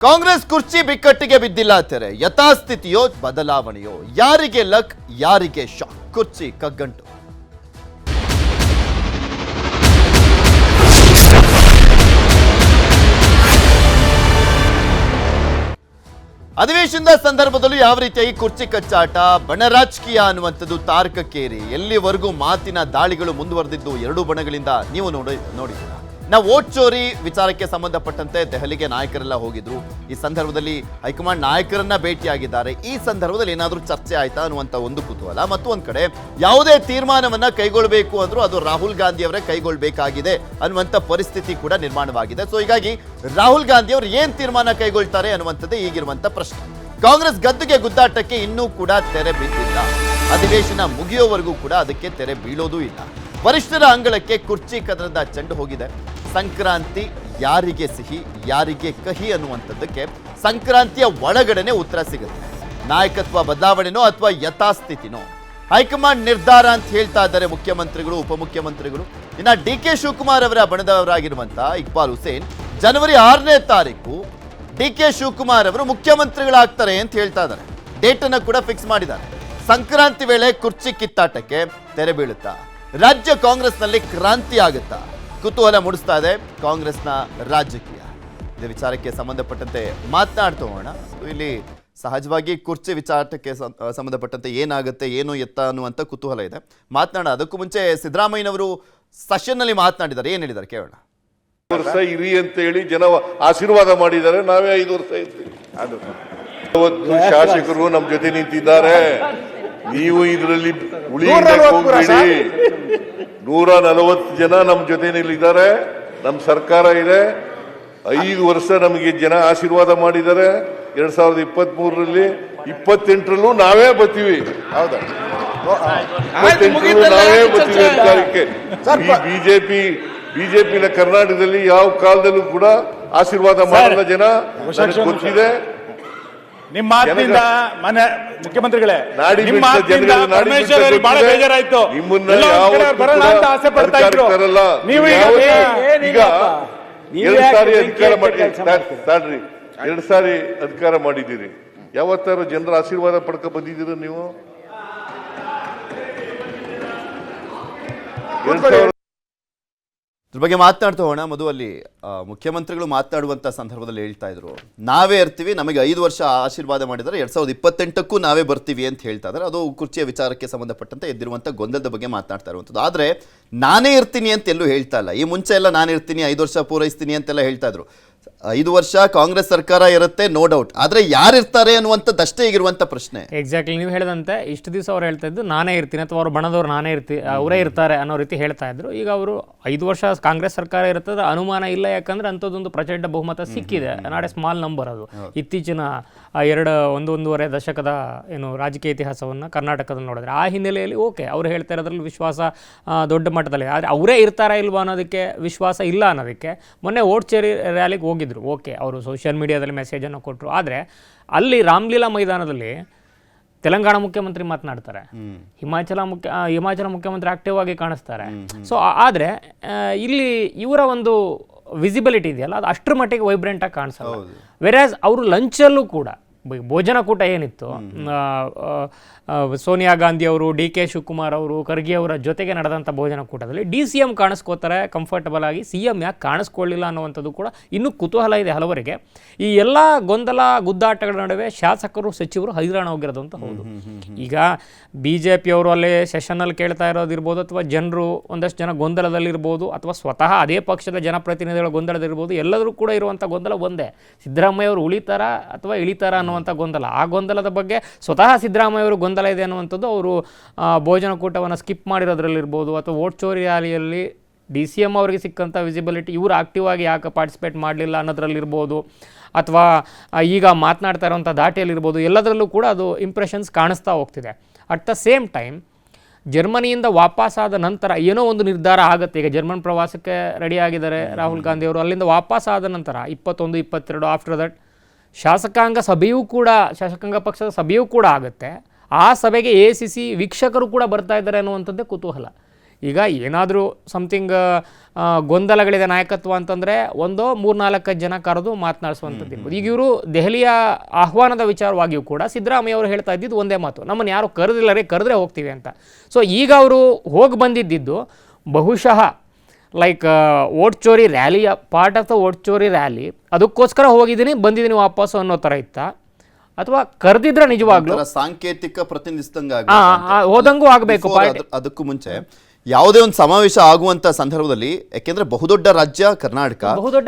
ಕಾಂಗ್ರೆಸ್ ಕುರ್ಚಿ ಬಿಕ್ಕಟ್ಟಿಗೆ ಬಿದ್ದಿಲ್ಲ ತೆರೆ ಯಥಾಸ್ಥಿತಿಯೋ ಬದಲಾವಣೆಯೋ ಯಾರಿಗೆ ಲಕ್ ಯಾರಿಗೆ ಶಾಕ್ ಕುರ್ಚಿ ಕಗ್ಗಂಟು ಅಧಿವೇಶನದ ಸಂದರ್ಭದಲ್ಲೂ ಯಾವ ರೀತಿಯಾಗಿ ಕುರ್ಚಿ ಕಚ್ಚಾಟ ಬಣ ರಾಜಕೀಯ ಅನ್ನುವಂಥದ್ದು ತಾರಕಕ್ಕೇರಿ ಎಲ್ಲಿವರೆಗೂ ಮಾತಿನ ದಾಳಿಗಳು ಮುಂದುವರೆದಿದ್ದು ಎರಡೂ ಬಣಗಳಿಂದ ನೀವು ನೋಡಿದ್ದೀರಾ ನಾವು ವೋಟ್ ಚೋರಿ ವಿಚಾರಕ್ಕೆ ಸಂಬಂಧಪಟ್ಟಂತೆ ದೆಹಲಿಗೆ ನಾಯಕರೆಲ್ಲ ಹೋಗಿದ್ರು ಈ ಸಂದರ್ಭದಲ್ಲಿ ಹೈಕಮಾಂಡ್ ನಾಯಕರನ್ನ ಭೇಟಿಯಾಗಿದ್ದಾರೆ ಈ ಸಂದರ್ಭದಲ್ಲಿ ಏನಾದರೂ ಚರ್ಚೆ ಆಯ್ತಾ ಅನ್ನುವಂಥ ಒಂದು ಕುತೂಹಲ ಮತ್ತು ಒಂದ್ ಕಡೆ ಯಾವುದೇ ತೀರ್ಮಾನವನ್ನ ಕೈಗೊಳ್ಳಬೇಕು ಅಂದ್ರೂ ಅದು ರಾಹುಲ್ ಗಾಂಧಿ ಅವರೇ ಕೈಗೊಳ್ಳಬೇಕಾಗಿದೆ ಅನ್ನುವಂಥ ಪರಿಸ್ಥಿತಿ ಕೂಡ ನಿರ್ಮಾಣವಾಗಿದೆ ಸೊ ಹೀಗಾಗಿ ರಾಹುಲ್ ಗಾಂಧಿ ಅವರು ಏನ್ ತೀರ್ಮಾನ ಕೈಗೊಳ್ತಾರೆ ಅನ್ನುವಂಥದ್ದೇ ಈಗಿರುವಂಥ ಪ್ರಶ್ನೆ ಕಾಂಗ್ರೆಸ್ ಗದ್ದುಗೆ ಗುದ್ದಾಟಕ್ಕೆ ಇನ್ನೂ ಕೂಡ ತೆರೆ ಬಿದ್ದಿಲ್ಲ ಅಧಿವೇಶನ ಮುಗಿಯೋವರೆಗೂ ಕೂಡ ಅದಕ್ಕೆ ತೆರೆ ಬೀಳೋದೂ ಇಲ್ಲ ವರಿಷ್ಠರ ಅಂಗಳಕ್ಕೆ ಕುರ್ಚಿ ಕದನದ ಚೆಂಡು ಹೋಗಿದೆ ಸಂಕ್ರಾಂತಿ ಯಾರಿಗೆ ಸಿಹಿ ಯಾರಿಗೆ ಕಹಿ ಅನ್ನುವಂಥದ್ದಕ್ಕೆ ಸಂಕ್ರಾಂತಿಯ ಒಳಗಡೆನೆ ಉತ್ತರ ಸಿಗುತ್ತೆ ನಾಯಕತ್ವ ಬದಲಾವಣೆನೋ ಅಥವಾ ಯಥಾಸ್ಥಿತಿನೋ ಹೈಕಮಾಂಡ್ ನಿರ್ಧಾರ ಅಂತ ಹೇಳ್ತಾ ಇದ್ದಾರೆ ಮುಖ್ಯಮಂತ್ರಿಗಳು ಉಪಮುಖ್ಯಮಂತ್ರಿಗಳು ಇನ್ನು ಡಿ.ಕೆ. ಶಿವಕುಮಾರ್ ಅವರ ಬಣದವರಾಗಿರುವಂಥ ಇಕ್ಬಾಲ್ ಹುಸೇನ್ ಜನವರಿ 6ನೇ ತಾರೀಕು ಡಿ.ಕೆ. ಶಿವಕುಮಾರ್ ಅವರು ಮುಖ್ಯಮಂತ್ರಿಗಳಾಗ್ತಾರೆ ಅಂತ ಹೇಳ್ತಾ ಇದ್ದಾರೆ ಡೇಟ್ ಅನ್ನು ಕೂಡ ಫಿಕ್ಸ್ ಮಾಡಿದ್ದಾರೆ ಸಂಕ್ರಾಂತಿ ವೇಳೆ ಕುರ್ಚಿ ಕಿತ್ತಾಟಕ್ಕೆ ತೆರೆ ಬೀಳುತ್ತಾ ರಾಜ್ಯ ಕಾಂಗ್ರೆಸ್ನಲ್ಲಿ ಕ್ರಾಂತಿ ಆಗುತ್ತಾ ಕುತೂಹಲ ಮೂಡಿಸ್ತಾ ಇದೆ ಕಾಂಗ್ರೆಸ್ನ ರಾಜಕೀಯ ಇದೇ ವಿಚಾರಕ್ಕೆ ಸಂಬಂಧಪಟ್ಟಂತೆ ಮಾತನಾಡ್ತಾ ಹೋಗೋಣ ಇಲ್ಲಿ ಸಹಜವಾಗಿ ಕುರ್ಚಿ ವಿಚಾರಕ್ಕೆ ಸಂಬಂಧಪಟ್ಟಂತೆ ಏನಾಗುತ್ತೆ ಏನು ಎತ್ತ ಅನ್ನುವಂಥ ಕುತೂಹಲ ಇದೆ ಮಾತನಾಡೋಣ ಅದಕ್ಕೂ ಮುಂಚೆ ಸಿದ್ದರಾಮಯ್ಯನವರು ಸೆಷನ್ನಲ್ಲಿ ಮಾತನಾಡಿದ್ದಾರೆ ಏನು ಹೇಳಿದ್ದಾರೆ ಕೇಳೋಣ ವರ್ಷ ಇರಿ ಅಂತ ಹೇಳಿ ಜನ ಆಶೀರ್ವಾದ ಮಾಡಿದ್ದಾರೆ ನಾವೇ 5 ವರ್ಷ ಇರ್ತೀವಿ ಶಾಸಕರು ನಮ್ಮ ಜೊತೆ ನಿಂತಿದ್ದಾರೆ ನೀವು ಇದರಲ್ಲಿ ಹೋಗ್ಬೇಡಿ 140 ಜನ ನಮ್ಮ ಜೊತೆನಲ್ಲಿದ್ದಾರೆ ನಮ್ಮ ಸರ್ಕಾರ ಇದೆ 5 ವರ್ಷ ನಮಗೆ ಜನ ಆಶೀರ್ವಾದ ಮಾಡಿದ್ದಾರೆ 2023ರಲ್ಲಿ 28ರಲ್ಲೂ ನಾವೇ ಬರ್ತೀವಿ ಹೌದಾ 28ರಲ್ಲೂ ನಾವೇ ಬರ್ತೀವಿ ಅಧಿಕಾರಕ್ಕೆ ಬಿಜೆಪಿನ ಕರ್ನಾಟಕದಲ್ಲಿ ಯಾವ ಕಾಲದಲ್ಲೂ ಕೂಡ ಆಶೀರ್ವಾದ ಮಾಡಲ್ಲ ಜನ ಗೊತ್ತಿದೆ ನಿಮ್ಮ ಮಾತಿನಿಂದ ಮನೆ ಮುಖ್ಯಮಂತ್ರಿಗಳೇ ನಿಮ್ಮ ಮಾತಿನಿಂದ ಪರಮೇಶ್ವರ್ ಅವರಿಗೆ ಬಹಳ ಬೇಜಾರಾಯ್ತು ಬರೋಣ ಅಂತ ಆಸೆ ಪಡ್ತಾ ಇದ್ರು ನೀವು ಈಗ 2 ಸಾರಿ ಅಧಿಕಾರ ಮಾಡಿ 2 ಸಾರಿ ಅಧಿಕಾರ ಮಾಡಿದ್ದೀರಿ ಯಾವತ್ತಾರು ಜನರ ಆಶೀರ್ವಾದ ಪಡ್ಕ ಬಂದಿದ್ದೀರ ನೀವು ಇದ್ರ ಬಗ್ಗೆ ಮಾತನಾಡ್ತಾ ಹೋಗೋಣ ಮಧು ಅಲ್ಲಿ ಮುಖ್ಯಮಂತ್ರಿಗಳು ಮಾತನಾಡುವಂಥ ಸಂದರ್ಭದಲ್ಲಿ ಹೇಳ್ತಾ ಇದ್ರು ನಾವೇ ಇರ್ತೀವಿ ನಮಗೆ 5 ವರ್ಷ ಆಶೀರ್ವಾದ ಮಾಡಿದರೆ 2028ಕ್ಕೂ ನಾವೇ ಬರ್ತೀವಿ ಅಂತ ಹೇಳ್ತಾ ಇದ್ದಾರೆ ಅದು ಕುರ್ಚಿಯ ವಿಚಾರಕ್ಕೆ ಸಂಬಂಧಪಟ್ಟಂತೆ ಎದ್ದಿರುವಂಥ ಗೊಂದಲದ ಬಗ್ಗೆ ಮಾತನಾಡ್ತಾ ಇರುವಂಥದ್ದು ಆದರೆ ನಾನೇ ಇರ್ತೀನಿ ಅಂತ ಎಲ್ಲೂ ಹೇಳ್ತಾ ಇಲ್ಲ ಈ ಮುಂಚೆ ಎಲ್ಲ ನಾನು ಇರ್ತೀನಿ 5 ವರ್ಷ ಪೂರೈಸ್ತೀನಿ ಅಂತೆಲ್ಲ ಹೇಳ್ತಾ ಇದ್ರು 5 ವರ್ಷ ಕಾಂಗ್ರೆಸ್ ಸರ್ಕಾರ ಇರುತ್ತೆ ನೋ ಡೌಟ್ ಆದರೆ ಯಾರು ಇರ್ತಾರೆ ಅನ್ನುವಂಥದ್ದಷ್ಟೇ ಈಗಿರುವಂಥ ಪ್ರಶ್ನೆ ಎಕ್ಸಾಕ್ಟ್ಲಿ ನೀವು ಹೇಳಿದಂತೆ ಇಷ್ಟು ದಿವಸ ಅವ್ರು ಹೇಳ್ತಾ ಇದ್ದು ನಾನೇ ಇರ್ತೀನಿ ಅಥವಾ ಅವ್ರ ಬಣದವ್ರು ನಾನೇ ಇರ್ತೀನಿ ಅವರೇ ಇರ್ತಾರೆ ಅನ್ನೋ ರೀತಿ ಹೇಳ್ತಾ ಇದ್ರು ಈಗ ಅವರು 5 ವರ್ಷ ಕಾಂಗ್ರೆಸ್ ಸರ್ಕಾರ ಇರ್ತದೆ ಅನುಮಾನ ಇಲ್ಲ ಯಾಕಂದ್ರೆ ಅಂಥದ್ದೊಂದು ಪ್ರಚಂಡ ಬಹುಮತ ಸಿಕ್ಕಿದೆ ನಾಟ್ ಎ ಸ್ಮಾಲ್ ನಂಬರ್ ಅದು ಇತ್ತೀಚಿನ 1.5 ದಶಕದ ಏನು ರಾಜಕೀಯ ಇತಿಹಾಸವನ್ನು ಕರ್ನಾಟಕದಲ್ಲಿ ನೋಡಿದ್ರೆ ಆ ಹಿನ್ನೆಲೆಯಲ್ಲಿ ಓಕೆ ಅವ್ರು ಹೇಳ್ತಾ ಇರೋದ್ರಲ್ಲಿ ವಿಶ್ವಾಸ ದೊಡ್ಡ ಮಟ್ಟದಲ್ಲಿ ಆದರೆ ಅವರೇ ಇರ್ತಾರಾ ಇಲ್ವಾ ಅನ್ನೋದಕ್ಕೆ ವಿಶ್ವಾಸ ಇಲ್ಲ ಅನ್ನೋದಕ್ಕೆ ಮೊನ್ನೆ ವೋಟ್ ಚೇರಿ ರ್ಯಾಲಿಗೆ ಹೋಗಿದ್ರು ಓಕೆ ಅವರು ಸೋಷಿಯಲ್ ಮೀಡಿಯಾದಲ್ಲಿ ಮೆಸೇಜನ್ನು ಕೊಟ್ಟರು ಆದರೆ ಅಲ್ಲಿ ರಾಮ್ಲೀಲಾ ಮೈದಾನದಲ್ಲಿ ತೆಲಂಗಾಣ ಮುಖ್ಯಮಂತ್ರಿ ಮಾತನಾಡ್ತಾರೆ ಹಿಮಾಚಲ ಮುಖ್ಯಮಂತ್ರಿ ಆಕ್ಟಿವ್ ಆಗಿ ಕಾಣಿಸ್ತಾರೆ ಸೊ ಆದರೆ ಇಲ್ಲಿ ಇವರ ಒಂದು ವಿಸಿಬಿಲಿಟಿ ಇದೆಯಲ್ಲ ಅದು ಅಷ್ಟರ ಮಟ್ಟಿಗೆ ವೈಬ್ರೆಂಟಾಗಿ ಕಾಣಿಸಲ್ಲ ವೆರಾಸ್ ಅವರು ಲಂಚಲ್ಲೂ ಕೂಡ ಭೋಜನ ಕೂಟ ಏನಿತ್ತು ಸೋನಿಯಾ ಗಾಂಧಿ ಅವರು ಡಿ.ಕೆ. ಶಿವಕುಮಾರ್ ಅವರು ಖರ್ಗೆ ಅವರ ಜೊತೆಗೆ ನಡೆದಂಥ ಭೋಜನ ಕೂಟದಲ್ಲಿ ಡಿ.ಸಿ.ಎಂ ಕಾಣಿಸ್ಕೋತಾರೆ ಕಂಫರ್ಟಬಲ್ ಆಗಿ ಸಿ.ಎಂ ಯಾಕೆ ಕಾಣಿಸ್ಕೊಳ್ಳಿಲ್ಲ ಅನ್ನುವಂಥದ್ದು ಕೂಡ ಇನ್ನೂ ಕುತೂಹಲ ಇದೆ ಹಲವರಿಗೆ ಈ ಎಲ್ಲ ಗೊಂದಲ ಗುದ್ದಾಟಗಳ ನಡುವೆ ಶಾಸಕರು ಸಚಿವರು ಹೈರಾಣ ಹೋಗಿರೋದು ಅಂತ ಹೌದು ಈಗ BJP ಅವರು ಅಲ್ಲೇ ಸೆಷನ್ನಲ್ಲಿ ಕೇಳ್ತಾ ಇರೋದಿರ್ಬೋದು ಅಥವಾ ಜನರು ಒಂದಷ್ಟು ಜನ ಗೊಂದಲದಲ್ಲಿರ್ಬೋದು ಅಥವಾ ಸ್ವತಃ ಅದೇ ಪಕ್ಷದ ಜನಪ್ರತಿನಿಧಿಗಳ ಗೊಂದಲದಲ್ಲಿರ್ಬೋದು ಎಲ್ಲರೂ ಕೂಡ ಇರುವಂಥ ಗೊಂದಲ ಒಂದೇ ಸಿದ್ದರಾಮಯ್ಯ ಅವರು ಉಳಿತಾರ ಅಥವಾ ಇಳಿತಾರ ಅನ್ನುವಂಥ ಗೊಂದಲ ಆ ಗೊಂದಲದ ಬಗ್ಗೆ ಸ್ವತಃ ಸಿದ್ದರಾಮಯ್ಯ ಅವರು ಗೊಂದಲ ಇದೆ ಅನ್ನುವಂಥದ್ದು ಅವರು ಭೋಜನ ಕೂಟವನ್ನು ಸ್ಕಿಪ್ ಮಾಡಿರೋದ್ರಲ್ಲಿರ್ಬೋದು ಅಥವಾ ವೋಟ್ ಚೋರಿ ರ್ಯಾಲಿಯಲ್ಲಿ ಡಿ.ಸಿ.ಎಂ ಅವರಿಗೆ ಸಿಕ್ಕಂಥ ವಿಸಿಬಿಲಿಟಿ ಇವರು ಆಕ್ಟಿವ್ ಆಗಿ ಯಾಕೆ ಪಾರ್ಟಿಸಿಪೇಟ್ ಮಾಡಲಿಲ್ಲ ಅನ್ನೋದ್ರಲ್ಲಿರ್ಬೋದು ಅಥವಾ ಈಗ ಮಾತನಾಡ್ತಾ ಇರೋವಂಥ ದಾಟಿಯಲ್ಲಿರ್ಬೋದು ಎಲ್ಲದರಲ್ಲೂ ಕೂಡ ಅದು ಇಂಪ್ರೆಷನ್ಸ್ ಕಾಣಿಸ್ತಾ ಹೋಗ್ತಿದೆ ಅಟ್ ದ ಸೇಮ್ ಟೈಮ್ ಜರ್ಮನಿಯಿಂದ ವಾಪಸ್ಸಾದ ನಂತರ ಏನೋ ಒಂದು ನಿರ್ಧಾರ ಆಗುತ್ತೆ ಈಗ ಜರ್ಮನ್ ಪ್ರವಾಸಕ್ಕೆ ರೆಡಿ ಆಗಿದ್ದಾರೆ ರಾಹುಲ್ ಗಾಂಧಿ ಅವರು ಅಲ್ಲಿಂದ ವಾಪಸ್ಸಾದ ನಂತರ 21, 22 ಆಫ್ಟರ್ ದಟ್ ಶಾಸಕಾಂಗ ಪಕ್ಷದ ಸಭೆಯೂ ಕೂಡ ಆಗುತ್ತೆ ಆ ಸಭೆಗೆ AICC ವೀಕ್ಷಕರು ಕೂಡ ಬರ್ತಾ ಇದ್ದಾರೆ ಅನ್ನುವಂಥದ್ದೇ ಕುತೂಹಲ ಈಗ ಏನಾದರೂ ಸಮಥಿಂಗ್ ಗೊಂದಲಗಳಿದೆ ನಾಯಕತ್ವ ಅಂತಂದರೆ ಒಂದೋ 3-4 ಜನ ಕರೆದು ಮಾತನಾಡಿಸುವಂಥದ್ದು ಇರ್ಬೋದು. ಈಗ ಇವರು ದೆಹಲಿಯ ಆಹ್ವಾನದ ವಿಚಾರವಾಗಿಯೂ ಕೂಡ ಸಿದ್ದರಾಮಯ್ಯ ಅವರು ಹೇಳ್ತಾ ಇದ್ದಿದ್ದು ಒಂದೇ ಮಾತು, ನಮ್ಮನ್ನು ಯಾರು ಕರೆದಿಲ್ಲ ರೀ, ಕರೆದ್ರೆ ಹೋಗ್ತೀವಿ ಅಂತ. ಸೊ ಈಗ ಅವರು ಹೋಗಿ ಬಂದಿದ್ದು ಬಹುಶಃ ಲೈಕ್ ವೋಟ್ ಚೋರಿ ರ್ಯಾಲಿಯ ಪಾರ್ಟ್ ಆಫ್ ದ ವೋಟ್ ಚೋರಿ ರ್ಯಾಲಿ, ಅದಕ್ಕೋಸ್ಕರ ಹೋಗಿದ್ದೀನಿ ಬಂದಿದ್ದೀನಿ ವಾಪಸ್ಸು ಅನ್ನೋ ಥರ ಇತ್ತಾ, ಅಥವಾ ಕರೆದಿದ್ರೆ ನಿಜವಾಗ್ಲೂ ಸಾಂಕೇತಿಕ ಪ್ರತಿನಿಧಿಸಿದಂಗ ಹೋದಂಗೂ ಆಗಬೇಕು. ಅದಕ್ಕೂ ಮುಂಚೆ ಯಾವುದೇ ಒಂದು ಸಮಾವೇಶ ಆಗುವಂತ ಸಂದರ್ಭದಲ್ಲಿ, ಯಾಕೆಂದ್ರೆ ಬಹುದೊಡ್ಡ ರಾಜ್ಯ ಕರ್ನಾಟಕ,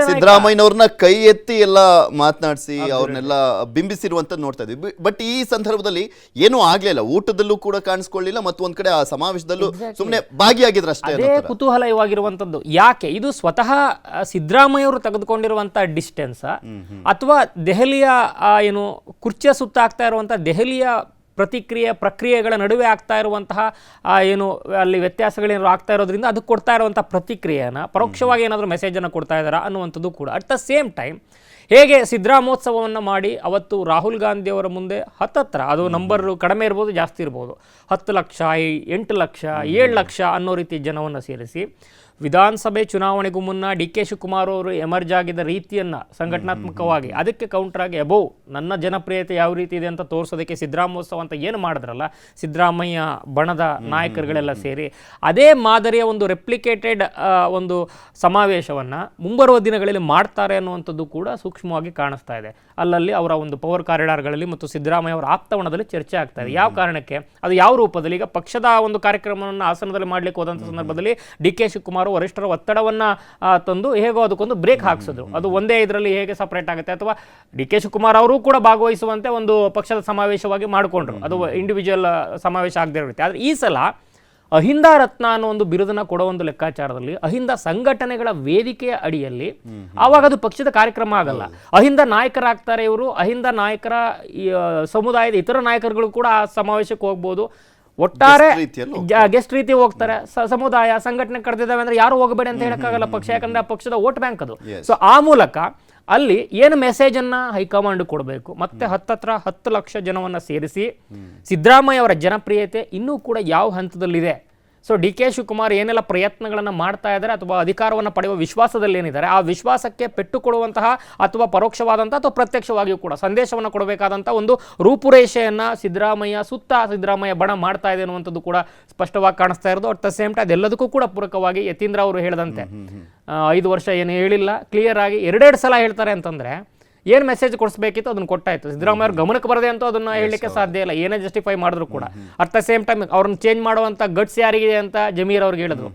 ಸಿದ್ದರಾಮಯ್ಯನವ್ರನ್ನ ಕೈ ಎತ್ತಿ ಎಲ್ಲ ಮಾತನಾಡಿಸಿ ಅವ್ರನ್ನೆಲ್ಲ ಬಿಂಬಿಸಿರುವಂತದ್ದು ನೋಡ್ತಾ ಇದ್ವಿ. ಬಟ್ ಈ ಸಂದರ್ಭದಲ್ಲಿ ಏನೂ ಆಗ್ಲಿಲ್ಲ, ಊಟದಲ್ಲೂ ಕೂಡ ಕಾಣಿಸ್ಕೊಳ್ಳಿಲ್ಲ, ಮತ್ತು ಒಂದ್ ಕಡೆ ಆ ಸಮಾವೇಶದಲ್ಲೂ ಸುಮ್ಮನೆ ಭಾಗಿಯಾಗಿದ್ರು ಅಷ್ಟೇ. ಅದೇ ಕುತೂಹಲವಾಗಿರುವಂಥದ್ದು. ಯಾಕೆ ಇದು ಸ್ವತಃ ಸಿದ್ದರಾಮಯ್ಯ ಅವರು ತೆಗೆದುಕೊಂಡಿರುವಂತ ಡಿಸ್ಟೆನ್ಸ್, ಅಥವಾ ದೆಹಲಿಯ ಏನು ಕುರ್ಚಿಯ ಸುತ್ತ ಆಗ್ತಾ ಇರುವಂತ ದೆಹಲಿಯ ಪ್ರಕ್ರಿಯೆಗಳ ನಡುವೆ ಆಗ್ತಾ ಇರುವಂತಹ ಏನು ಅಲ್ಲಿ ವ್ಯತ್ಯಾಸಗಳೇನಾದ್ರು ಆಗ್ತಾ ಇರೋದ್ರಿಂದ ಅದಕ್ಕೆ ಕೊಡ್ತಾ ಇರುವಂಥ ಪ್ರತಿಕ್ರಿಯೆನ ಪರೋಕ್ಷವಾಗಿ ಏನಾದರೂ ಮೆಸೇಜನ್ನು ಕೊಡ್ತಾ ಇದ್ದಾರಾ ಅನ್ನುವಂಥದ್ದು ಕೂಡ. ಅಟ್ ದ ಸೇಮ್ ಟೈಮ್ ಹೇಗೆ ಸಿದ್ದರಾಮೋತ್ಸವವನ್ನು ಮಾಡಿ ಅವತ್ತು ರಾಹುಲ್ ಗಾಂಧಿ ಅವರ ಮುಂದೆ ಹತ್ತತ್ರ, ಅದು ನಂಬರ್ ಕಡಿಮೆ ಇರ್ಬೋದು ಜಾಸ್ತಿ ಇರ್ಬೋದು, 10 ಲಕ್ಷ 8 ಲಕ್ಷ 7 ಲಕ್ಷ ಅನ್ನೋ ರೀತಿ ಜನವನ್ನು ಸೇರಿಸಿ ವಿಧಾನಸಭೆ ಚುನಾವಣೆಗೂ ಮುನ್ನ ಡಿ ಕೆ ಶಿವಕುಮಾರ್ ಅವರು ಎಮರ್ಜ್ ಆಗಿದ್ದ ರೀತಿಯನ್ನು ಸಂಘಟನಾತ್ಮಕವಾಗಿ ಅದಕ್ಕೆ ಕೌಂಟರ್ ಆಗಿ ಅಬೋವ್ ನನ್ನ ಜನಪ್ರಿಯತೆ ಯಾವ ರೀತಿ ಇದೆ ಅಂತ ತೋರಿಸೋದಕ್ಕೆ ಸಿದ್ದರಾಮೋತ್ಸವ ಅಂತ ಏನು ಮಾಡಿದ್ರಲ್ಲ ಸಿದ್ದರಾಮಯ್ಯ ಬಣದ ನಾಯಕರುಗಳೆಲ್ಲ ಸೇರಿ, ಅದೇ ಮಾದರಿಯ ಒಂದು ರೆಪ್ಲಿಕೇಟೆಡ್ ಒಂದು ಸಮಾವೇಶವನ್ನು ಮುಂಬರುವ ದಿನಗಳಲ್ಲಿ ಮಾಡ್ತಾರೆ ಅನ್ನುವಂಥದ್ದು ಕೂಡ ಸೂಕ್ಷ್ಮವಾಗಿ ಕಾಣಿಸ್ತಾ ಇದೆ. ಅಲ್ಲಲ್ಲಿ ಅವರ ಒಂದು ಪವರ್ ಕಾರಿಡಾರ್ಗಳಲ್ಲಿ ಮತ್ತು ಸಿದ್ದರಾಮಯ್ಯ ಅವರ ಆಪ್ತವಣದಲ್ಲಿ ಚರ್ಚೆ ಆಗ್ತಾ ಇದೆ. ಯಾವ ಕಾರಣಕ್ಕೆ, ಅದು ಯಾವ ರೂಪದಲ್ಲಿ? ಈಗ ಪಕ್ಷದ ಒಂದು ಕಾರ್ಯಕ್ರಮವನ್ನು ಹಾಸನದಲ್ಲಿ ಮಾಡಲಿಕ್ಕೆ ಹೋದಂಥ ಸಂದರ್ಭದಲ್ಲಿ ಡಿ ಕೆ ಶಿವಕುಮಾರ್ ವರಿಷ್ಠರ ಒತ್ತಡವನ್ನು ತಂದು ಹೇಗೋ ಅದಕ್ಕೊಂದು ಬ್ರೇಕ್ ಹಾಕ್ಸಿದ್ರು. ಅದು ಒಂದೇ ಇದರಲ್ಲಿ ಹೇಗೆ ಸಪರೇಟ್ ಆಗುತ್ತೆ, ಅಥವಾ ಡಿ ಕೆ ಶಿವಕುಮಾರ್ ಅವರು ಕೂಡ ಭಾಗವಹಿಸುವಂತೆ ಒಂದು ಪಕ್ಷದ ಸಮಾವೇಶವಾಗಿ ಮಾಡಿಕೊಂಡ್ರು, ಅದು ಇಂಡಿವಿಜುವಲ್ ಸಮಾವೇಶ ಆಗದೆ ಇರುತ್ತೆ. ಆದರೆ ಈ ಸಲ ಅಹಿಂದ ರತ್ನ ಅನ್ನೋ ಒಂದು ಬಿರುದನ್ನು ಕೊಡೋ ಒಂದು ಲೆಕ್ಕಾಚಾರದಲ್ಲಿ ಅಹಿಂದ ಸಂಘಟನೆಗಳ ವೇದಿಕೆಯ ಅಡಿಯಲ್ಲಿ ಆವಾಗ ಅದು ಪಕ್ಷದ ಕಾರ್ಯಕ್ರಮ ಆಗಲ್ಲ. ಅಹಿಂದ ನಾಯಕರಾಗ್ತಾರೆ ಇವರು, ಅಹಿಂದ ನಾಯಕರ ಸಮುದಾಯದ ಇತರ ನಾಯಕರುಗಳು ಕೂಡ ಆ ಸಮಾವೇಶಕ್ಕೆ ಹೋಗ್ಬೋದು. ಒಟ್ಟಾರೆ ಗೆಸ್ಟ್ ರೀತಿ ಹೋಗ್ತಾರೆ. ಸಮುದಾಯ ಸಂಘಟನೆ ಕರೆದಿದ್ದಾವೆ ಅಂದ್ರೆ ಯಾರು ಹೋಗಬೇಡಿ ಅಂತ ಹೇಳಕ್ಕಾಗಲ್ಲ ಪಕ್ಷ, ಯಾಕಂದ್ರೆ ಆ ಪಕ್ಷದ ವೋಟ್ ಬ್ಯಾಂಕ್ ಅದು. ಸೊ ಆ ಮೂಲಕ ಅಲ್ಲಿ ಏನು ಮೆಸೇಜ್ ಅನ್ನ ಹೈಕಮಾಂಡ್ ಕೊಡಬೇಕು, ಮತ್ತೆ ಹತ್ತತ್ರ 10 ಲಕ್ಷ ಜನವನ್ನ ಸೇರಿಸಿ ಸಿದ್ದರಾಮಯ್ಯ ಅವರ ಜನಪ್ರಿಯತೆ ಇನ್ನೂ ಕೂಡ ಯಾವ ಹಂತದಲ್ಲಿದೆ, ಸೊ ಡಿ ಕೆ ಶಿವಕುಮಾರ್ ಏನೆಲ್ಲ ಪ್ರಯತ್ನಗಳನ್ನು ಮಾಡ್ತಾ ಇದ್ದಾರೆ ಅಥವಾ ಅಧಿಕಾರವನ್ನು ಪಡೆಯುವ ವಿಶ್ವಾಸದಲ್ಲಿ ಏನಿದ್ದಾರೆ ಆ ವಿಶ್ವಾಸಕ್ಕೆ ಪೆಟ್ಟು ಕೊಡುವಂತಹ ಅಥವಾ ಪರೋಕ್ಷವಾದಂಥ ಅಥವಾ ಪ್ರತ್ಯಕ್ಷವಾಗಿಯೂ ಕೂಡ ಸಂದೇಶವನ್ನು ಕೊಡಬೇಕಾದಂಥ ಒಂದು ರೂಪುರೇಷೆಯನ್ನು ಸಿದ್ದರಾಮಯ್ಯ ಬಣ ಮಾಡ್ತಾ ಇದೆ ಅನ್ನುವಂಥದ್ದು ಕೂಡ ಸ್ಪಷ್ಟವಾಗಿ ಕಾಣಿಸ್ತಾ ಇರೋದು. ಅಟ್ ದ ಸೇಮ್ ಟೈಮ್ ಅದೆಲ್ಲದಕ್ಕೂ ಕೂಡ ಪೂರಕವಾಗಿ ಯತೀಂದ್ರ ಅವರು ಹೇಳಿದಂತೆ 5 ವರ್ಷ ಏನು ಹೇಳಿಲ್ಲ, ಕ್ಲಿಯರ್ ಆಗಿ 2 ಸಲ ಹೇಳ್ತಾರೆ ಅಂತಂದರೆ ಏನು ಮೆಸೇಜ್ ಕೊಡಿಸ್ಬೇಕಿತ್ತು ಅದನ್ನು ಕೊಟ್ಟಾಯ್ತು. ಸಿದ್ದರಾಮಯ್ಯ ಅವ್ರ ಗಮನಕ್ಕೆ ಬರದೆ ಅಂತೂ ಅದನ್ನು ಹೇಳಲಿಕ್ಕೆ ಸಾಧ್ಯ ಇಲ್ಲ, ಏನೇ ಜಸ್ಟಿಫೈ ಮಾಡಿದ್ರು ಕೂಡ. ಅಟ್ ದ ಸೇಮ್ ಟೈಮ್ ಅವ್ರನ್ನ ಚೇಂಜ್ ಮಾಡುವಂಥ ಗಟ್ಸ್ ಯಾರಿಗಿದೆ ಅಂತ ಜಮೀರ್ ಅವ್ರಿಗೆ ಹೇಳಿದ್ರು,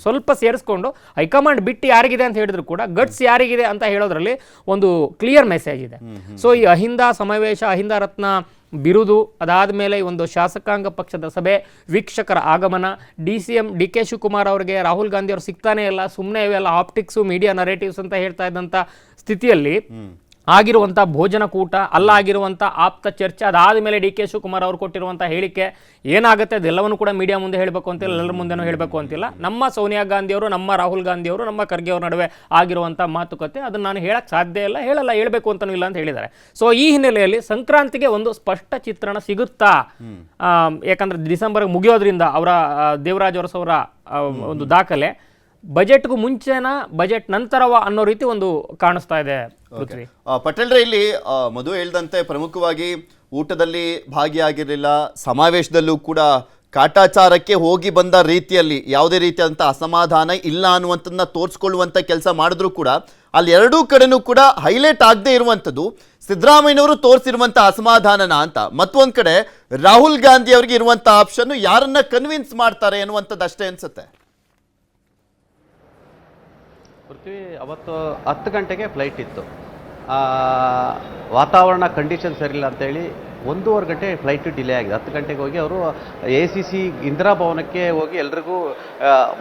ಸ್ವಲ್ಪ ಸೇರಿಸ್ಕೊಂಡು ಹೈಕಮಾಂಡ್ ಬಿಟ್ಟು ಯಾರಿಗಿದೆ ಅಂತ ಹೇಳಿದ್ರು ಕೂಡ ಗಟ್ಸ್ ಯಾರಿಗಿದೆ ಅಂತ ಹೇಳೋದ್ರಲ್ಲಿ ಒಂದು ಕ್ಲಿಯರ್ ಮೆಸೇಜ್ ಇದೆ. ಸೊ ಈ ಅಹಿಂದ ಸಮಾವೇಶ, ಅಹಿಂದ ರತ್ನ ಬಿರುದು, ಅದಾದ ಮೇಲೆ ಒಂದು ಶಾಸಕಾಂಗ ಪಕ್ಷದ ಸಭೆ, ವೀಕ್ಷಕರ ಆಗಮನ, DCM ಡಿ ಕೆ ಶಿವಕುಮಾರ್ ಅವರಿಗೆ ರಾಹುಲ್ ಗಾಂಧಿ ಅವರು ಸಿಗ್ತಾನೆ ಇಲ್ಲ, ಸುಮ್ಮನೆ ಇವೆಲ್ಲ ಆಪ್ಟಿಕ್ಸು ಮೀಡಿಯಾ ನರೇಟಿವ್ಸ್ ಅಂತ ಹೇಳ್ತಾ ಇದ್ದಂಥ ಸ್ಥಿತಿಯಲ್ಲಿ ಆಗಿರುವಂಥ ಭೋಜನಕೂಟ, ಅಲ್ಲಾಗಿರುವಂಥ ಆಪ್ತ ಚರ್ಚೆ, ಅದಾದ ಮೇಲೆ ಡಿ ಕೆ ಶಿವಕುಮಾರ್ ಅವರು ಕೊಟ್ಟಿರುವಂಥ ಹೇಳಿಕೆ ಏನಾಗುತ್ತೆ ಅದೆಲ್ಲವನ್ನು ಕೂಡ ಮೀಡಿಯಾ ಮುಂದೆ ಹೇಳಬೇಕು ಅಂತಿಲ್ಲ, ಎಲ್ಲರ ಮುಂದೆನೂ ಹೇಳಬೇಕು ಅಂತಿಲ್ಲ. ನಮ್ಮ ಸೋನಿಯಾ ಗಾಂಧಿಯವರು, ನಮ್ಮ ರಾಹುಲ್ ಗಾಂಧಿಯವರು, ನಮ್ಮ ಖರ್ಗೆ ಅವ್ರ ನಡುವೆ ಆಗಿರುವಂಥ ಮಾತುಕತೆ, ಅದನ್ನು ನಾನು ಹೇಳಕ್ಕೆ ಸಾಧ್ಯ ಇಲ್ಲ, ಹೇಳಬೇಕು ಅಂತಲೂ ಇಲ್ಲ ಅಂತ ಹೇಳಿದ್ದಾರೆ. ಸೊ ಈ ಹಿನ್ನೆಲೆಯಲ್ಲಿ ಸಂಕ್ರಾಂತಿಗೆ ಒಂದು ಸ್ಪಷ್ಟ ಚಿತ್ರಣ ಸಿಗುತ್ತಾ, ಯಾಕಂದರೆ ಡಿಸೆಂಬರ್ಗೆ ಮುಗಿಯೋದ್ರಿಂದ ಅವರ ದೇವರಾಜ್ ಅರಸು ಅವರ ಒಂದು ದಾಖಲೆ ಬಜೆಟ್ಗೂ ಮುಂಚೆನ ಬಜೆಟ್ ನಂತರವ ಅನ್ನೋ ರೀತಿ ಒಂದು ಕಾಣಿಸ್ತಾ ಇದೆ. ಪಟೇಲ್ರೆ, ಇಲ್ಲಿ ಮಧು ಹೇಳ್ದಂತೆ ಪ್ರಮುಖವಾಗಿ ಊಟದಲ್ಲಿ ಭಾಗಿಯಾಗಿರಲಿಲ್ಲ, ಸಮಾವೇಶದಲ್ಲೂ ಕೂಡ ಕಾಟಾಚಾರಕ್ಕೆ ಹೋಗಿ ಬಂದ ರೀತಿಯಲ್ಲಿ ಯಾವುದೇ ರೀತಿಯಾದಂಥ ಅಸಮಾಧಾನ ಇಲ್ಲ ಅನ್ನುವಂಥದ್ದನ್ನ ತೋರಿಸ್ಕೊಳ್ಳುವಂಥ ಕೆಲಸ ಮಾಡಿದ್ರು ಕೂಡ ಅಲ್ಲಿ ಎರಡೂ ಕಡೆನೂ ಕೂಡ ಹೈಲೈಟ್ ಆಗದೆ ಇರುವಂಥದ್ದು ಸಿದ್ದರಾಮಯ್ಯನವರು ತೋರಿಸಿರುವಂಥ ಅಸಮಾಧಾನನ ಅಂತ, ಮತ್ತೊಂದು ಕಡೆ ರಾಹುಲ್ ಗಾಂಧಿ ಅವರಿಗೆ ಇರುವಂಥ ಆಪ್ಷನ್ ಯಾರನ್ನ ಕನ್ವಿನ್ಸ್ ಮಾಡ್ತಾರೆ ಅನ್ನುವಂಥದ್ದು ಅಷ್ಟೇ ಅನ್ಸುತ್ತೆ. ಪೃಥ್ವಿ, ಅವತ್ತು 10 ಗಂಟೆಗೆ ಫ್ಲೈಟ್ ಇತ್ತು. ವಾತಾವರಣ ಕಂಡೀಷನ್ ಸರಿಯಿಲ್ಲ ಅಂತೇಳಿ 1.5 ಗಂಟೆ ಫ್ಲೈಟ್ ಡಿಲೇ ಆಗಿದೆ. 10 ಗಂಟೆಗೆ ಹೋಗಿ ಅವರು ACC ಇಂದಿರಾ ಭವನಕ್ಕೆ ಹೋಗಿ ಎಲ್ರಿಗೂ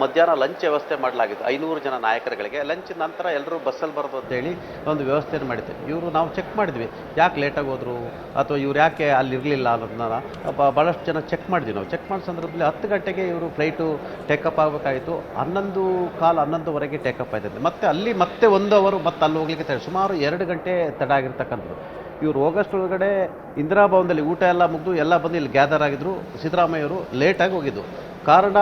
ಮಧ್ಯಾಹ್ನ ಲಂಚ್ ವ್ಯವಸ್ಥೆ ಮಾಡಲಾಗಿತ್ತು. 500 ಜನ ನಾಯಕರುಗಳಿಗೆ ಲಂಚ್ ನಂತರ ಎಲ್ಲರೂ ಬಸ್ಸಲ್ಲಿ ಬರೋದು ಅಂತೇಳಿ ಒಂದು ವ್ಯವಸ್ಥೆಯನ್ನು ಮಾಡಿದ್ವಿ. ನಾವು ಚೆಕ್ ಮಾಡಿದ್ವಿ, ಯಾಕೆ ಲೇಟಾಗಿ ಹೋದರು ಅಥವಾ ಇವ್ರು ಯಾಕೆ ಅಲ್ಲಿ ಇರಲಿಲ್ಲ ಅನ್ನೋದನ್ನ ಭಾಳಷ್ಟು ಜನ ಚೆಕ್ ಮಾಡಿದ್ವಿ. ನಾವು ಚೆಕ್ ಮಾಡೋ ಸಂದರ್ಭದಲ್ಲಿ 10 ಗಂಟೆಗೆ ಇವರು ಫ್ಲೈಟು ಟೇಕಪ್ ಆಗಬೇಕಾಯಿತು. 11:15 ಟೇಕಪ್ ಆಯ್ತದೆ. ಮತ್ತೆ 1 ಅವರು ಮತ್ತೆ ಅಲ್ಲಿ ಹೋಗ್ಲಿಕ್ಕೆ ಸುಮಾರು 2 ಗಂಟೆ ತಡ ಆಗಿರ್ತಕ್ಕಂಥದ್ದು. ಇವರು ಆಗಸ್ಟ್ ಒಳಗಡೆ ಇಂದಿರಾ ಭವನದಲ್ಲಿ ಊಟ ಎಲ್ಲ ಮುಗಿದು ಎಲ್ಲ ಬಂದು ಇಲ್ಲಿ ಗ್ಯಾದರ್ ಆಗಿದ್ರು. ಸಿದ್ದರಾಮಯ್ಯವರು ಲೇಟಾಗಿ ಹೋಗಿದ್ದು ಕಾರಣ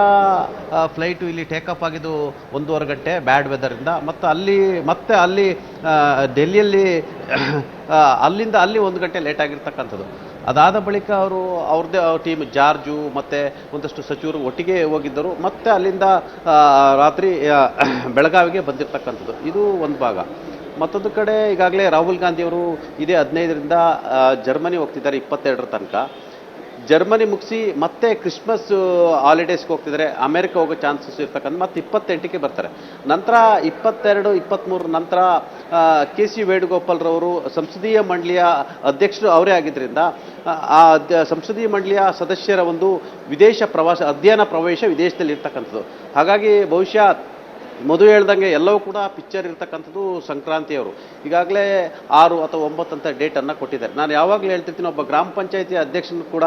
ಫ್ಲೈಟು ಇಲ್ಲಿ ಟೇಕಪ್ ಆಗಿದ್ದು 1.5 ಗಂಟೆ ಬ್ಯಾಡ್ ವೆದರಿಂದ. ಮತ್ತು ಅಲ್ಲಿ ಡೆಲ್ಲಿಯಲ್ಲಿ ಅಲ್ಲಿಂದ ಅಲ್ಲಿ 1 ಗಂಟೆ ಲೇಟ್ ಆಗಿರ್ತಕ್ಕಂಥದ್ದು. ಅದಾದ ಬಳಿಕ ಅವ್ರದ್ದೇ ಟೀಮ್ ಜಾರ್ಜು ಮತ್ತು ಒಂದಷ್ಟು ಸಚಿವರು ಒಟ್ಟಿಗೆ ಹೋಗಿದ್ದರು. ಮತ್ತು ಅಲ್ಲಿಂದ ರಾತ್ರಿ ಬೆಳಗಾವಿಗೆ ಬಂದಿರತಕ್ಕಂಥದ್ದು. ಇದು ಒಂದು ಭಾಗ. ಮತ್ತೊಂದು ಕಡೆ ಈಗಾಗಲೇ ರಾಹುಲ್ ಗಾಂಧಿಯವರು ಇದೇ 15ರಿಂದ ಜರ್ಮನಿ ಹೋಗ್ತಿದ್ದಾರೆ 22ರ ತನಕ. ಜರ್ಮನಿ ಮುಗಿಸಿ ಮತ್ತೆ ಕ್ರಿಸ್ಮಸ್ ಹಾಲಿಡೇಸ್ಗೆ ಹೋಗ್ತಿದ್ದಾರೆ. ಅಮೆರಿಕ ಹೋಗೋ ಚಾನ್ಸಸ್ ಇರ್ತಕ್ಕಂಥ ಮತ್ತು 28ಕ್ಕೆ ಬರ್ತಾರೆ. ನಂತರ 22, 23 ನಂತರ ಕೆ.ಸಿ. ವೇಣುಗೋಪಾಲ್ರವರು ಸಂಸದೀಯ ಮಂಡಳಿಯ ಅಧ್ಯಕ್ಷರು ಅವರೇ ಆಗಿದ್ದರಿಂದ ಸಂಸದೀಯ ಮಂಡಳಿಯ ಸದಸ್ಯರ ಒಂದು ವಿದೇಶ ಪ್ರವಾಸ ಅಧ್ಯಯನ ಪ್ರವೇಶ ವಿದೇಶದಲ್ಲಿ ಇರ್ತಕ್ಕಂಥದ್ದು. ಹಾಗಾಗಿ ಬಹುಶಃ ಮಧು ಹೇಳ್ದಂಗೆ ಎಲ್ಲವೂ ಕೂಡ ಪಿಕ್ಚರ್ ಇರ್ತಕ್ಕಂಥದ್ದು ಸಂಕ್ರಾಂತಿಯವರು ಈಗಾಗಲೇ 6 ಅಥವಾ 9 ಅಂತ ಡೇಟನ್ನು ಕೊಟ್ಟಿದ್ದಾರೆ. ನಾನು ಯಾವಾಗಲೂ ಹೇಳ್ತಿರ್ತೀನಿ, ಒಬ್ಬ ಗ್ರಾಮ ಪಂಚಾಯತಿ ಅಧ್ಯಕ್ಷನ ಕೂಡ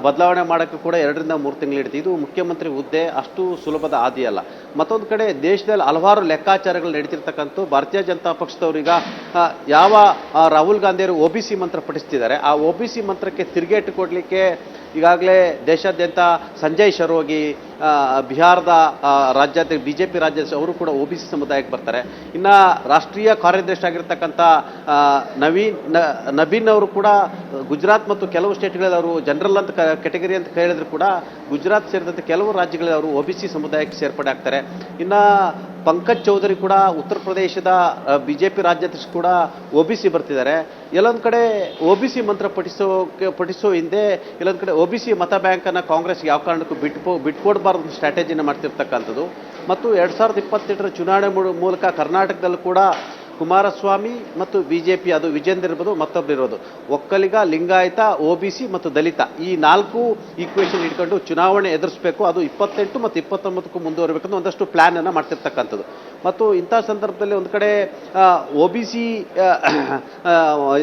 ಬದಲಾವಣೆ ಮಾಡೋಕ್ಕೆ ಕೂಡ 2ರಿಂದ 3 ತಿಂಗಳು ಹಿಡಿದು. ಇದು ಮುಖ್ಯಮಂತ್ರಿ ಹುದ್ದೆ ಅಷ್ಟು ಸುಲಭದ ಹಾದಿ ಅಲ್ಲ. ಮತ್ತೊಂದು ಕಡೆ ದೇಶದಲ್ಲಿ ಹಲವಾರು ಲೆಕ್ಕಾಚಾರಗಳು ನಡೀತಿರ್ತಕ್ಕಂಥ ಭಾರತೀಯ ಜನತಾ ಪಕ್ಷದವರೀಗ ಯಾವ ರಾಹುಲ್ ಗಾಂಧಿಯವರು OBC ಮಂತ್ರ ಪಠಿಸ್ತಿದ್ದಾರೆ, ಆ OBC ಮಂತ್ರಕ್ಕೆ ತಿರುಗೇಟು ಕೊಡಲಿಕ್ಕೆ ಈಗಾಗಲೇ ದೇಶಾದ್ಯಂತ ಸಂಜಯ್ ಶರೋಗಿ ಬಿಹಾರದ ರಾಜ್ಯಾಧ್ಯಕ್ಷ BJP ರಾಜ್ಯಾಧ್ಯಕ್ಷ ಅವರು ಕೂಡ OBC ಸಮುದಾಯಕ್ಕೆ ಬರ್ತಾರೆ. ಇನ್ನು ರಾಷ್ಟ್ರೀಯ ಕಾರ್ಯದರ್ಶಿ ಆಗಿರ್ತಕ್ಕಂಥ ನಬೀನ್ ಅವರು ಕೂಡ ಗುಜರಾತ್ ಮತ್ತು ಕೆಲವು ಸ್ಟೇಟ್ಗಳಲ್ಲಿ ಅವರು ಜನರಲ್ ಅಂತ ಕೆಟಗರಿ ಅಂತ ಹೇಳಿದ್ರು ಕೂಡ ಗುಜರಾತ್ ಸೇರಿದಂತೆ ಕೆಲವು ರಾಜ್ಯಗಳಲ್ಲಿ ಅವರು OBC ಸಮುದಾಯಕ್ಕೆ ಸೇರ್ಪಡೆ ಆಗ್ತಾರೆ. ಇನ್ನು ಪಂಕಜ್ ಚೌಧರಿ ಕೂಡ ಉತ್ತರ ಪ್ರದೇಶದ BJP ರಾಜ್ಯಾಧ್ಯಕ್ಷ ಕೂಡ OBC ಬರ್ತಿದ್ದಾರೆ. ಎಲ್ಲೊಂದು ಕಡೆ OBC ಮಂತ್ರ ಪಠಿಸೋ ಹಿಂದೆ ಎಲ್ಲೊಂದು ಕಡೆ OBC ಮತ ಬ್ಯಾಂಕನ್ನು ಕಾಂಗ್ರೆಸ್ಗೆ ಯಾವ ಕಾರಣಕ್ಕೂ ಬಿಟ್ಕೊಡ್ಬಾರ್ದು ಸ್ಟ್ರಾಟಜಿನ ಮಾಡ್ತಿರ್ತಕ್ಕಂಥದ್ದು. ಮತ್ತು 2028ರ ಚುನಾವಣೆ ಮೂಲಕ ಕರ್ನಾಟಕದಲ್ಲೂ ಕೂಡ ಕುಮಾರಸ್ವಾಮಿ ಮತ್ತು BJP ಅದು ವಿಜೇಂದ್ರ ಇರ್ಬೋದು, ಮತ್ತೊಬ್ಬರು ಇರೋದು ಒಕ್ಕಲಿಗ, ಲಿಂಗಾಯತ, OBC ಮತ್ತು ದಲಿತ ಈ 4 ಈಕ್ವೇಷನ್ ಇಟ್ಕೊಂಡು ಚುನಾವಣೆ ಎದುರಿಸಬೇಕು. ಅದು 28 ಮತ್ತು 29ಕ್ಕೂ ಮುಂದುವರಬೇಕಂತ ಒಂದಷ್ಟು ಪ್ಲ್ಯಾನ್ ಅನ್ನು ಮಾಡ್ತಿರ್ತಕ್ಕಂಥದ್ದು. ಮತ್ತು ಇಂಥ ಸಂದರ್ಭದಲ್ಲಿ ಒಂದು ಕಡೆ OBC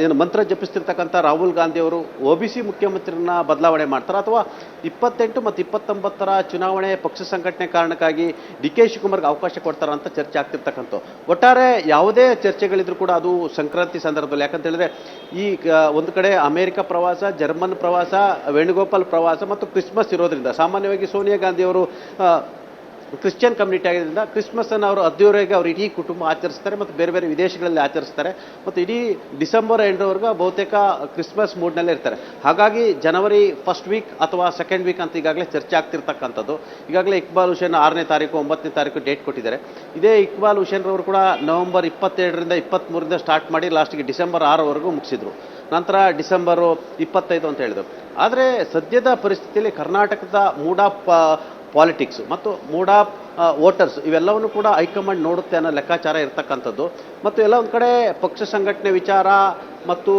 ಏನು ಮಂತ್ರ ಜಪಿಸ್ತಿರ್ತಕ್ಕಂಥ ರಾಹುಲ್ ಗಾಂಧಿಯವರು OBC ಮುಖ್ಯಮಂತ್ರಿನ ಬದಲಾವಣೆ ಮಾಡ್ತಾರೆ ಅಥವಾ 28 ಮತ್ತು 29ರ ಚುನಾವಣೆ ಪಕ್ಷ ಸಂಘಟನೆ ಕಾರಣಕ್ಕಾಗಿ DK ಶಿವಕುಮಾರ್ಗೆ ಅವಕಾಶ ಕೊಡ್ತಾರ ಅಂತ ಚರ್ಚೆ ಆಗ್ತಿರ್ತಕ್ಕಂಥ. ಒಟ್ಟಾರೆ ಯಾವುದೇ ಚರ್ಚೆಗಳಿದ್ರು ಕೂಡ ಅದು ಸಂಕ್ರಾಂತಿ ಸಂದರ್ಭದಲ್ಲಿ, ಯಾಕಂತ ಹೇಳಿದ್ರೆ ಈ ಒಂದು ಕಡೆ ಅಮೆರಿಕ ಪ್ರವಾಸ, ಜರ್ಮನ್ ಪ್ರವಾಸ, ವೇಣುಗೋಪಾಲ್ ಪ್ರವಾಸ ಮತ್ತು ಕ್ರಿಸ್ಮಸ್ ಇರೋದ್ರಿಂದ ಸಾಮಾನ್ಯವಾಗಿ ಸೋನಿಯಾ ಗಾಂಧಿಯವರು ಕ್ರಿಶ್ಚಿಯನ್ ಕಮ್ಯುನಿಟಿ ಆಗಿದ್ದರಿಂದ ಕ್ರಿಸ್ಮಸ್ಸನ್ನು ಅವರು ಅದ್ದೂರಿಯಾಗಿ ಅವರು ಇಡೀ ಕುಟುಂಬ ಆಚರಿಸ್ತಾರೆ ಮತ್ತು ಬೇರೆ ಬೇರೆ ವಿದೇಶಗಳಲ್ಲಿ ಆಚರಿಸ್ತಾರೆ ಮತ್ತು ಇಡೀ ಡಿಸೆಂಬರ್ ಎಂಡ್ವರೆಗೂ ಬಹುತೇಕ ಕ್ರಿಸ್ಮಸ್ ಮೂಡ್ನಲ್ಲೇ ಇರ್ತಾರೆ. ಹಾಗಾಗಿ ಜನವರಿ 1st ವೀಕ್ ಅಥವಾ 2nd ವೀಕ್ ಅಂತ ಈಗಾಗಲೇ ಚರ್ಚೆ ಆಗ್ತಿರ್ತಕ್ಕಂಥದ್ದು. ಈಗಾಗಲೇ ಇಕ್ಬಾಲ್ ಹುಸೇನ್ 6ನೇ ತಾರೀಕು 9ನೇ ತಾರೀಕು ಡೇಟ್ ಕೊಟ್ಟಿದ್ದಾರೆ. ಇದೇ ಇಕ್ಬಾಲ್ ಹುಸೇನ್ ಅವರು ಕೂಡ ನವೆಂಬರ್ 22ರಿಂದ 23ರಿಂದ ಸ್ಟಾರ್ಟ್ ಮಾಡಿ ಲಾಸ್ಟಿಗೆ ಡಿಸೆಂಬರ್ 6ವರೆಗೂ ಮುಗಿಸಿದ್ರು. ನಂತರ ಡಿಸೆಂಬರು 25 ಅಂತ ಹೇಳಿದರು. ಆದರೆ ಸದ್ಯದ ಪರಿಸ್ಥಿತಿಯಲ್ಲಿ ಕರ್ನಾಟಕದ ಮೂಡ್ ಆಫ್ ಪಾಲಿಟಿಕ್ಸ್ ಮತ್ತು ಮೂಡ್ ಆಫ್ ವೋಟರ್ಸ್ ಇವೆಲ್ಲವನ್ನು ಕೂಡ ಹೈಕಮಾಂಡ್ ನೋಡುತ್ತೆ ಅನ್ನೋ ಲೆಕ್ಕಾಚಾರ ಇರ್ತಕ್ಕಂಥದ್ದು. ಮತ್ತು ಎಲ್ಲ ಒಂದು ಕಡೆ ಪಕ್ಷ ಸಂಘಟನೆ ವಿಚಾರ ಮತ್ತು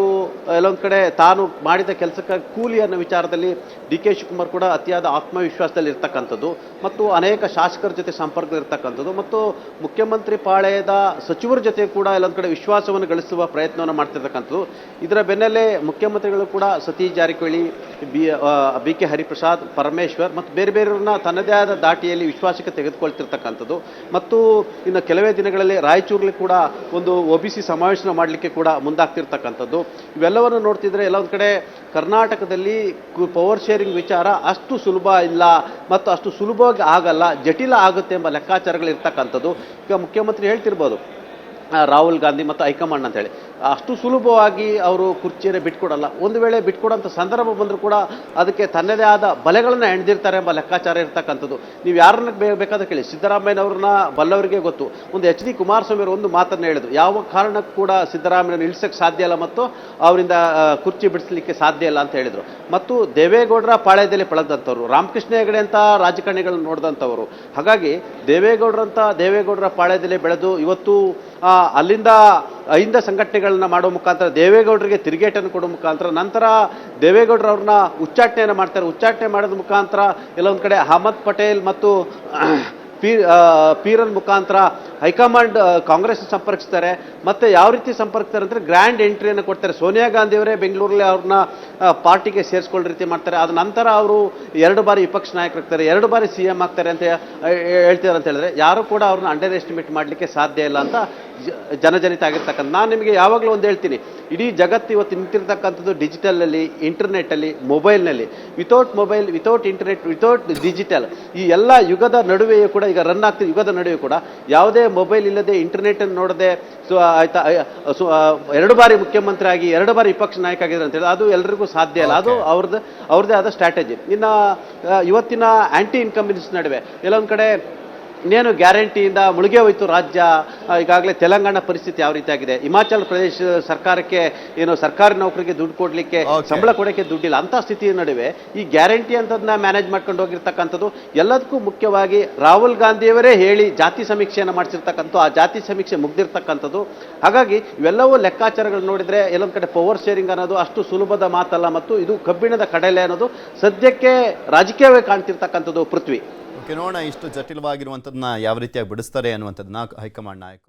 ಎಲ್ಲೊಂದು ಕಡೆ ತಾನು ಮಾಡಿದ ಕೆಲಸಕ್ಕೆ ಕೂಲಿ ಅನ್ನೋ ವಿಚಾರದಲ್ಲಿ DK ಶಿವಕುಮಾರ್ ಕೂಡ ಅತಿಯಾದ ಆತ್ಮವಿಶ್ವಾಸದಲ್ಲಿ ಇರ್ತಕ್ಕಂಥದ್ದು ಮತ್ತು ಅನೇಕ ಶಾಸಕರ ಜೊತೆ ಸಂಪರ್ಕದಲ್ಲಿರ್ತಕ್ಕಂಥದ್ದು ಮತ್ತು ಮುಖ್ಯಮಂತ್ರಿ ಪಾಳೆಯದ ಸಚಿವರ ಜೊತೆ ಕೂಡ ಎಲ್ಲೊಂದು ಕಡೆ ವಿಶ್ವಾಸವನ್ನು ಗಳಿಸುವ ಪ್ರಯತ್ನವನ್ನು ಮಾಡ್ತಿರ್ತಕ್ಕಂಥದ್ದು. ಇದರ ಬೆನ್ನಲ್ಲೇ ಮುಖ್ಯಮಂತ್ರಿಗಳು ಕೂಡ ಸತೀಶ್ ಜಾರಕಿಹೊಳಿ, BK ಹರಿಪ್ರಸಾದ್, ಪರಮೇಶ್ವರ್ ಮತ್ತು ಬೇರೆ ಬೇರೆಯವ್ರನ್ನ ತನ್ನದೇ ಆದ ದಾಟಿಯಲ್ಲಿ ವಿಶ್ವಾಸಕ್ಕೆ ತೆಗೆದುಕೊಳ್ತಿರ್ತಕ್ಕಂಥದ್ದು. ಮತ್ತು ಇನ್ನು ಕೆಲವೇ ದಿನಗಳಲ್ಲಿ ರಾಯಚೂರಲ್ಲಿ ಕೂಡ ಒಂದು OBC ಸಮಾವೇಶನ ಮಾಡಲಿಕ್ಕೆ ಕೂಡ ಮುಂದಾಗ್ತಿರ್ತಕ್ಕಂಥದ್ದು. ಇವೆಲ್ಲವನ್ನು ನೋಡ್ತಿದ್ರೆ ಎಲ್ಲ ಒಂದು ಕಡೆ ಕರ್ನಾಟಕದಲ್ಲಿ ಪವರ್ ಶೇರಿಂಗ್ ವಿಚಾರ ಅಷ್ಟು ಸುಲಭ ಇಲ್ಲ ಮತ್ತು ಅಷ್ಟು ಸುಲಭವಾಗಿ ಆಗಲ್ಲ, ಜಟಿಲ ಆಗುತ್ತೆ ಎಂಬ ಲೆಕ್ಕಾಚಾರಗಳಿರ್ತಕ್ಕಂಥದ್ದು. ಈಗ ಮುಖ್ಯಮಂತ್ರಿ ಹೇಳ್ತಿರ್ಬೋದು ರಾಹುಲ್ ಗಾಂಧಿ ಮತ್ತು ಹೈಕಮಾಂಡ್ ಅಂತೇಳಿ ಅಷ್ಟು ಸುಲಭವಾಗಿ ಅವರು ಕುರ್ಚಿಯನ್ನು ಬಿಟ್ಕೊಡಲ್ಲ. ಒಂದು ವೇಳೆ ಬಿಟ್ಕೊಡೋಂಥ ಸಂದರ್ಭ ಬಂದರೂ ಕೂಡ ಅದಕ್ಕೆ ತನ್ನದೇ ಆದ ಬಲೆಗಳನ್ನು ಎಣ್ದಿರ್ತಾರೆ ಎಂಬ ಲೆಕ್ಕಾಚಾರ ಇರ್ತಕ್ಕಂಥದ್ದು. ನೀವು ಯಾರನ್ನ ಬೇಕಾದ ಕೇಳಿ, ಸಿದ್ದರಾಮಯ್ಯನವ್ರನ್ನ ಬಲ್ಲವರಿಗೆ ಗೊತ್ತು. ಒಂದು HD ಕುಮಾರಸ್ವಾಮಿ ಅವರು ಒಂದು ಮಾತನ್ನು ಹೇಳಿದ್ರು, ಯಾವ ಕಾರಣಕ್ಕೂ ಕೂಡ ಸಿದ್ದರಾಮಯ್ಯನ ಇಳಿಸೋಕ್ಕೆ ಸಾಧ್ಯ ಇಲ್ಲ ಮತ್ತು ಅವರಿಂದ ಕುರ್ಚಿ ಬಿಡಿಸಲಿಕ್ಕೆ ಸಾಧ್ಯ ಇಲ್ಲ ಅಂತ ಹೇಳಿದರು. ಮತ್ತು ದೇವೇಗೌಡರ ಪಾಳ್ಯದಲ್ಲಿ ಪಳದಂಥವ್ರು, ರಾಮಕೃಷ್ಣ ಹೆಗಡೆ ಅಂತ ರಾಜಕಾರಣಿಗಳನ್ನ ನೋಡಿದಂಥವರು. ಹಾಗಾಗಿ ದೇವೇಗೌಡರ ಪಾಳ್ಯದಲ್ಲಿ ಬೆಳೆದು ಇವತ್ತು ಅಲ್ಲಿಂದ ಅಹಿಂದ ಸಂಘಟನೆಗಳನ್ನ ಮಾಡೋ ಮುಖಾಂತರ ದೇವೇಗೌಡರಿಗೆ ತಿರುಗೇಟನ್ನು ಕೊಡೋ ಮುಖಾಂತರ ನಂತರ ದೇವೇಗೌಡರವ್ರನ್ನ ಉಚ್ಚಾಟನೆಯನ್ನು ಮಾಡ್ತಾರೆ. ಉಚ್ಚಾಟನೆ ಮಾಡೋದ್ರ ಮುಖಾಂತರ ಎಲ್ಲೊಂದು ಕಡೆ ಅಹಮದ್ ಪಟೇಲ್ ಮತ್ತು ಪೀರಲ್ ಮುಖಾಂತರ ಹೈಕಮಾಂಡ್ ಕಾಂಗ್ರೆಸ್ ಸಂಪರ್ಕಿಸ್ತಾರೆ. ಮತ್ತೆ ಯಾವ ರೀತಿ ಸಂಪರ್ಕಿಸ್ತಾರೆ ಅಂದರೆ ಗ್ರ್ಯಾಂಡ್ ಎಂಟ್ರಿಯನ್ನು ಕೊಡ್ತಾರೆ. ಸೋನಿಯಾ ಗಾಂಧಿ ಅವರೇ ಬೆಂಗಳೂರಲ್ಲಿ ಅವ್ರನ್ನ ಪಾರ್ಟಿಗೆ ಸೇರಿಸ್ಕೊಳ್ಳೋ ರೀತಿ ಮಾಡ್ತಾರೆ. ಅದ ನಂತರ ಅವರು 2 ಬಾರಿ ವಿಪಕ್ಷ ನಾಯಕರಾಗ್ತಾರೆ, 2 ಬಾರಿ CM ಆಗ್ತಾರೆ ಅಂತ ಹೇಳ್ತಾರೆ. ಅಂತ ಹೇಳಿದ್ರೆ ಯಾರು ಕೂಡ ಅವ್ರನ್ನ ಅಂಡರ್ ಎಸ್ಟಿಮೇಟ್ ಮಾಡಲಿಕ್ಕೆ ಸಾಧ್ಯ ಇಲ್ಲ ಅಂತ ಜನಜನಿತ ಆಗಿರ್ತಕ್ಕಂಥ. ನಾನು ನಿಮಗೆ ಯಾವಾಗಲೂ ಒಂದು ಹೇಳ್ತೀನಿ, ಇಡೀ ಜಗತ್ತು ಇವತ್ತು ನಿಂತಿರ್ತಕ್ಕಂಥದ್ದು ಡಿಜಿಟಲಲ್ಲಿ, ಇಂಟರ್ನೆಟ್ಟಲ್ಲಿ, ಮೊಬೈಲ್ನಲ್ಲಿ. Without mobile, without internet, without digital, ಈ ಎಲ್ಲ ಯುಗದ ನಡುವೆಯೂ ಕೂಡ ಈಗ ರನ್ ಆಗ್ತಿದೆ. ಯುಗದ ನಡುವೆ ಕೂಡ ಯಾವುದೇ ಮೊಬೈಲ್ ಇಲ್ಲದೆ, ಇಂಟರ್ನೆಟನ್ನು ನೋಡದೆ ಆಯ್ತಾ 2 ಬಾರಿ ಮುಖ್ಯಮಂತ್ರಿ ಆಗಿ 2 ಬಾರಿ ವಿಪಕ್ಷ ನಾಯಕ ಆಗಿದ್ದಾರೆ ಅಂತ ಹೇಳಿ ಅದು ಎಲ್ರಿಗೂ ಸಾಧ್ಯ ಇಲ್ಲ. ಅದು ಅವ್ರದ್ದೇ ಆದ ಸ್ಟ್ರಾಟಜಿ. ಇನ್ನು ಇವತ್ತಿನ ಆಂಟಿ ಇನ್ಕಂಬೆನ್ಸ್ ನಡುವೆ ಎಲ್ಲೊಂದು ಕಡೆ ಇನ್ನೇನು ಗ್ಯಾರಂಟಿಯಿಂದ ಮುಳುಗೆ ಹೋಯಿತು ರಾಜ್ಯ. ಈಗಾಗಲೇ ತೆಲಂಗಾಣ ಪರಿಸ್ಥಿತಿ ಯಾವ ರೀತಿ ಆಗಿದೆ, ಹಿಮಾಚಲ ಪ್ರದೇಶ ಸರ್ಕಾರಕ್ಕೆ ಏನು ಸರ್ಕಾರಿ ನೌಕರಿಗೆ ದುಡ್ಡು ಕೊಡಲಿಕ್ಕೆ, ಸಂಬಳ ಕೊಡೋಕ್ಕೆ ದುಡ್ಡಿಲ್ಲ ಅಂತ ಸ್ಥಿತಿಯ ನಡುವೆ ಈ ಗ್ಯಾರಂಟಿ ಅಂತದನ್ನ ಮ್ಯಾನೇಜ್ ಮಾಡ್ಕೊಂಡು ಹೋಗಿರ್ತಕ್ಕಂಥದ್ದು. ಎಲ್ಲದಕ್ಕೂ ಮುಖ್ಯವಾಗಿ ರಾಹುಲ್ ಗಾಂಧಿಯವರೇ ಹೇಳಿ ಜಾತಿ ಸಮೀಕ್ಷೆಯನ್ನು ಮಾಡಿಸಿರ್ತಕ್ಕಂಥ, ಆ ಜಾತಿ ಸಮೀಕ್ಷೆ ಮುಗ್ದಿರ್ತಕ್ಕಂಥದ್ದು. ಹಾಗಾಗಿ ಇವೆಲ್ಲವೂ ಲೆಕ್ಕಾಚಾರಗಳು ನೋಡಿದರೆ ಎಲ್ಲೊಂದು ಕಡೆ ಪವರ್ ಶೇರಿಂಗ್ ಅನ್ನೋದು ಅಷ್ಟು ಸುಲಭದ ಮಾತಲ್ಲ, ಮತ್ತು ಇದು ಕಬ್ಬಿಣದ ಕಡಲೆ ಅನ್ನೋದು ಸದ್ಯಕ್ಕೆ ರಾಜಕೀಯವೇ ಕಾಣ್ತಿರ್ತಕ್ಕಂಥದ್ದು. ಪೃಥ್ವಿ ಓಕೆ, ನೋಡೋಣ ಇಷ್ಟು ಜಟಿಲವಾಗಿರುವಂಥದ್ದನ್ನ ಯಾವ ರೀತಿಯಾಗಿ ಬಿಡಿಸ್ತಾರೆ ಅನ್ನುವಂಥದ್ದನ್ನ ಹೈಕಮಾಂಡ್ ನಾಯಕರು